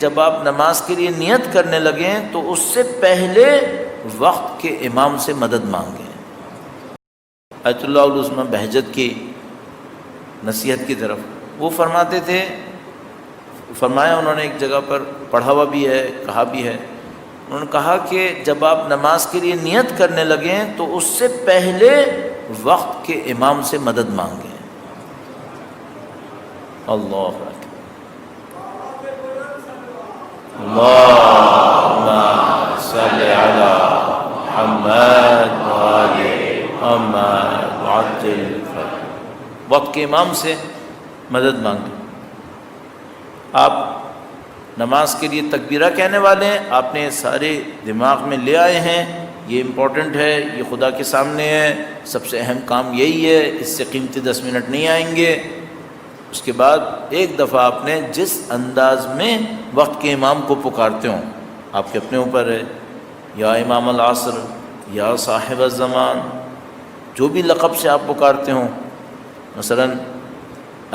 جب آپ نماز کے لیے نیت کرنے لگیں تو اس سے پہلے وقت کے امام سے مدد مانگیں۔ آیت اللہ العظمہ بہجت کی نصیحت کی طرف وہ فرماتے تھے، فرمایا انہوں نے ایک جگہ پر پڑھا ہوا بھی ہے، کہا بھی ہے، انہوں نے کہا کہ جب آپ نماز کے لیے نیت کرنے لگیں تو اس سے پہلے وقت کے امام سے مدد مانگیں۔ اللہ اکبر، اللہم صل علی محمد وآل محمد وعجل فرجہ۔ وقت کے امام سے مدد مانگیں۔ آپ نماز کے لیے تکبیرہ کہنے والے ہیں، آپ نے سارے دماغ میں لے آئے ہیں، یہ امپورٹنٹ ہے، یہ خدا کے سامنے ہے، سب سے اہم کام یہی ہے، اس سے قیمتی 10 منٹ نہیں آئیں گے۔ اس کے بعد ایک دفعہ آپ نے جس انداز میں وقت کے امام کو پکارتے ہوں، آپ کے اپنے اوپر ہے، یا امام العصر، یا صاحب الزمان، جو بھی لقب سے آپ پکارتے ہوں، مثلا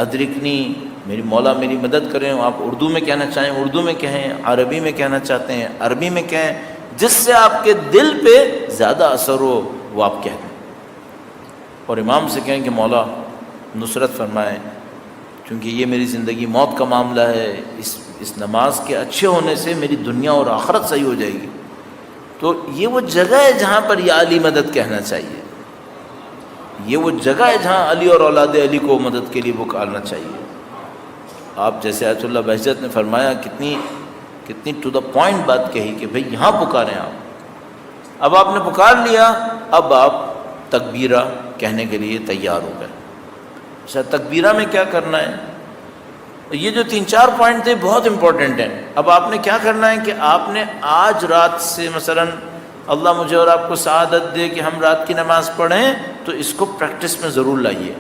ادرکنی، میری مولا میری مدد کریں، آپ اردو میں کہنا چاہیں اردو میں کہیں، عربی میں کہنا چاہتے ہیں عربی میں کہیں، جس سے آپ کے دل پہ زیادہ اثر ہو وہ آپ کہہ دیں، اور امام سے کہیں کہ مولا نصرت فرمائیں، کیونکہ یہ میری زندگی موت کا معاملہ ہے، اس نماز کے اچھے ہونے سے میری دنیا اور آخرت صحیح ہو جائے گی۔ تو یہ وہ جگہ ہے جہاں پر یا علی مدد کہنا چاہیے، یہ وہ جگہ ہے جہاں علی اور اولاد علی کو مدد کے لیے پکارنا چاہیے۔ آپ جیسے آیت اللہ بہجت نے فرمایا، کتنی ٹو دا پوائنٹ بات کہی کہ بھئی یہاں پکاریں آپ۔ اب آپ نے پکار لیا، اب آپ تکبیرہ کہنے کے لیے تیار ہو گئے۔ اچھا، تکبیرہ میں کیا کرنا ہے؟ یہ جو 3-4 پوائنٹ تھے بہت امپورٹنٹ ہیں۔ اب آپ نے کیا کرنا ہے کہ آپ نے آج رات سے، مثلا اللہ مجھے اور آپ کو سعادت دے کہ ہم رات کی نماز پڑھیں، تو اس کو پریکٹس میں ضرور لائیے۔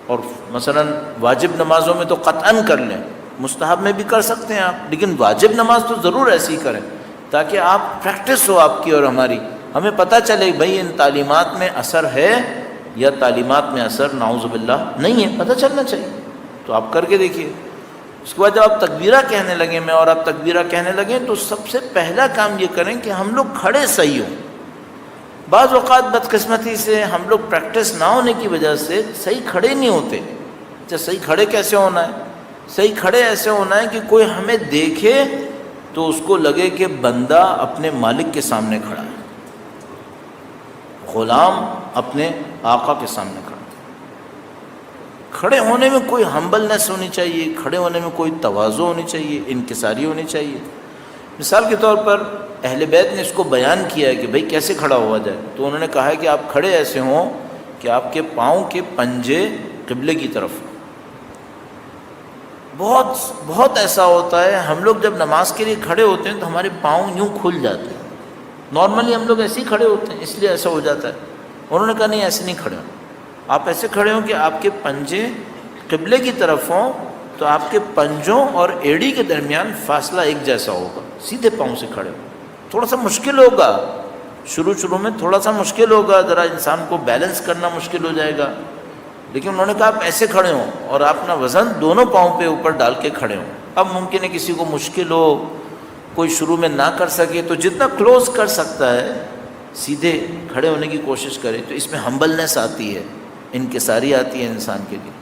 اور مثلا واجب نمازوں میں تو قطعاً کر لیں، مستحب میں بھی کر سکتے ہیں آپ، لیکن واجب نماز تو ضرور ایسی ہی کریں تاکہ آپ پریکٹس ہو آپ کی اور ہماری، ہمیں پتہ چلے بھئی ان تعلیمات میں اثر ہے یا تعلیمات میں اثر نعوذ باللہ نہیں ہے، پتہ چلنا چاہیے۔ تو آپ کر کے دیکھیے۔ اس کے بعد جب آپ تکبیرہ کہنے لگیں، میں اور آپ تکبیرہ کہنے لگیں، تو سب سے پہلا کام یہ کریں کہ ہم لوگ کھڑے صحیح ہوں۔ بعض اوقات بدقسمتی سے ہم لوگ پریکٹس نہ ہونے کی وجہ سے صحیح کھڑے نہیں ہوتے۔ اچھا، صحیح کھڑے کیسے ہونا ہے؟ صحیح کھڑے ایسے ہونا ہے کہ کوئی ہمیں دیکھے تو اس کو لگے کہ بندہ اپنے مالک کے سامنے کھڑا ہے، غلام اپنے آقا کے سامنے کھڑا ہے۔ کھڑے ہونے میں کوئی ہمبلنس ہونی چاہیے، کھڑے ہونے میں کوئی تواضع ہونی چاہیے، انکساری ہونی چاہیے۔ مثال کے طور پر اہل بیت نے اس کو بیان کیا ہے کہ بھئی کیسے کھڑا ہوا جائے، تو انہوں نے کہا ہے کہ آپ کھڑے ایسے ہوں کہ آپ کے پاؤں کے پنجے قبلے کی طرف۔ بہت ایسا ہوتا ہے، ہم لوگ جب نماز کے لیے کھڑے ہوتے ہیں تو ہمارے پاؤں یوں کھل جاتے ہیں، نارملی ہم لوگ ایسے ہی کھڑے ہوتے ہیں، اس لیے ایسا ہو جاتا ہے۔ انہوں نے کہا نہیں، ایسے نہیں کھڑے ہوں، آپ ایسے کھڑے ہوں کہ آپ کے پنجے قبلے کی طرف ہوں، تو آپ کے پنجوں اور ایڑی کے درمیان فاصلہ ایک جیسا ہوگا، سیدھے پاؤں سے کھڑے ہوں۔ تھوڑا سا مشکل ہوگا، شروع میں تھوڑا سا مشکل ہوگا، ذرا انسان کو بیلنس کرنا مشکل ہو جائے گا، لیکن انہوں نے کہا آپ ایسے کھڑے ہوں اور آپ اپنا وزن دونوں پاؤں پہ اوپر ڈال کے کھڑے ہوں۔ اب ممکن ہے کسی کو مشکل ہو، کوئی شروع میں نہ کر سکے، تو جتنا کلوز کر سکتا ہے سیدھے کھڑے ہونے کی کوشش کرے، تو اس میں ہمبلنس آتی ہے، انکساری آتی ہے انسان کے لیے۔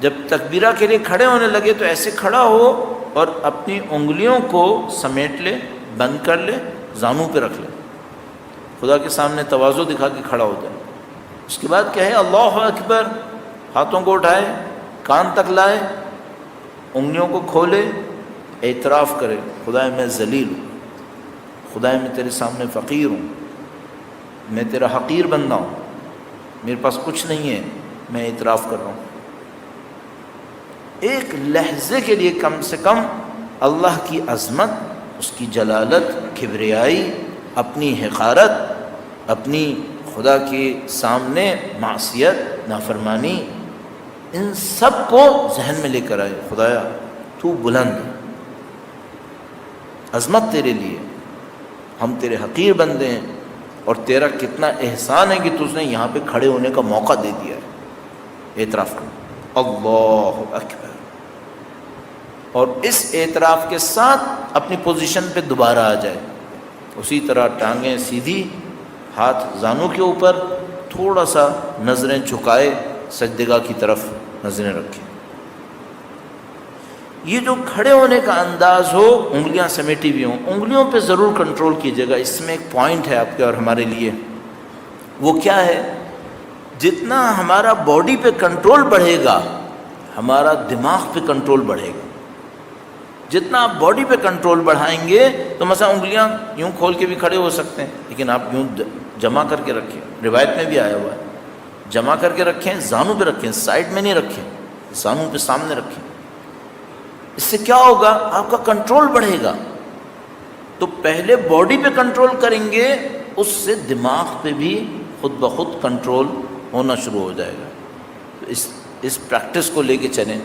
جب تکبیرہ کے لیے کھڑے ہونے لگے تو ایسے کھڑا ہو اور اپنی انگلیوں کو سمیٹ لے، بند کر لے، زانوں پہ رکھ لے، خدا کے سامنے تواضع دکھا کے کھڑا ہو جائے۔ اس کے بعد کہے اللہ اکبر، ہاتھوں کو اٹھائے، کان تک لائے، انگلیوں کو کھولے، اعتراف کرے خدا میں ذلیل ہوں، خدا میں تیرے سامنے فقیر ہوں، میں تیرا حقیر بندہ ہوں، میرے پاس کچھ نہیں ہے، میں اعتراف کر رہا ہوں۔ ایک لحظے کے لیے کم سے کم اللہ کی عظمت، اس کی جلالت، کبریائی، اپنی حقارت، اپنی خدا کے سامنے معصیت، نافرمانی، ان سب کو ذہن میں لے کر آئے۔ خدایا تو بلند، عظمت تیرے لیے، ہم تیرے حقیر بندے ہیں، اور تیرا کتنا احسان ہے کہ تجھ نے یہاں پہ کھڑے ہونے کا موقع دے دیا ہے۔ اعتراف کرو، اللہ اکبر، اور اس اعتراف کے ساتھ اپنی پوزیشن پہ دوبارہ آ جائے. اسی طرح ٹانگیں سیدھی، ہاتھ زانوں کے اوپر، تھوڑا سا نظریں جھکائے سجدگاہ کی طرف نظریں رکھیں. یہ جو کھڑے ہونے کا انداز ہو، انگلیاں سمیٹی ہوئی ہوں، انگلیوں پہ ضرور کنٹرول کیجیے گا. اس میں ایک پوائنٹ ہے آپ کے اور ہمارے لیے، وہ کیا ہے؟ جتنا ہمارا باڈی پہ کنٹرول بڑھے گا، ہمارا دماغ پہ کنٹرول بڑھے گا. جتنا آپ باڈی پہ کنٹرول بڑھائیں گے تو مثلا انگلیاں یوں کھول کے بھی کھڑے ہو سکتے ہیں، لیکن آپ یوں جمع کر کے رکھیں. روایت میں بھی آیا ہوا ہے، جمع کر کے رکھیں، زانوں پہ رکھیں، سائڈ میں نہیں رکھیں، زانوں پہ سامنے رکھیں. اس سے کیا ہوگا؟ آپ کا کنٹرول بڑھے گا. تو پہلے باڈی پہ کنٹرول کریں گے، اس سے دماغ پہ بھی خود بخود کنٹرول ہونا شروع ہو جائے گا. تو اس پریکٹس کو لے کے چلیں.